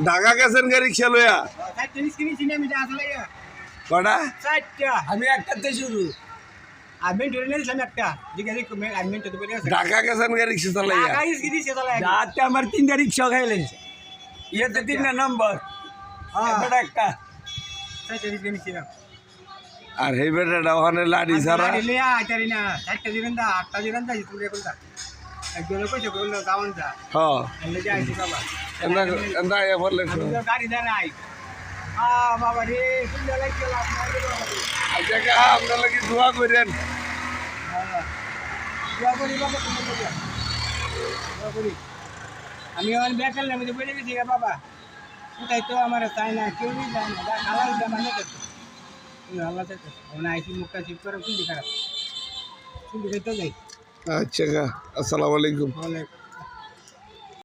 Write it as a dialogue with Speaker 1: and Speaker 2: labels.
Speaker 1: ঢাকা গেছেন গাড়ি রিক্সা লইয়া কটা
Speaker 2: আমি একটাতে শুরু
Speaker 1: ঢাকা গেছেন গাড়ি রিক্সা চালাইয়া
Speaker 2: রাতে আমার 3টা রিক্সা খাইলেন ইয়েতে 3 নম্বর এবার একটা
Speaker 1: আর এই বেটাটা ওখানে লাড়ি ছাড়া হ্যাঁ এন্দা এ বললে আচ্ছা আপনার লাগি দোয়া করেন
Speaker 2: আমি আমার বেকার মধ্যে বেড়ে গেছি বাবা কোথায় তো আমার চাই না কেউ যায় না খালা মানে আল্লাহ আইসি মুখটা চিপ করে শুনছি খারাপ শুনছি তো যাই
Speaker 1: আচ্ছা আসসালামু আলাইকুম
Speaker 2: অনেক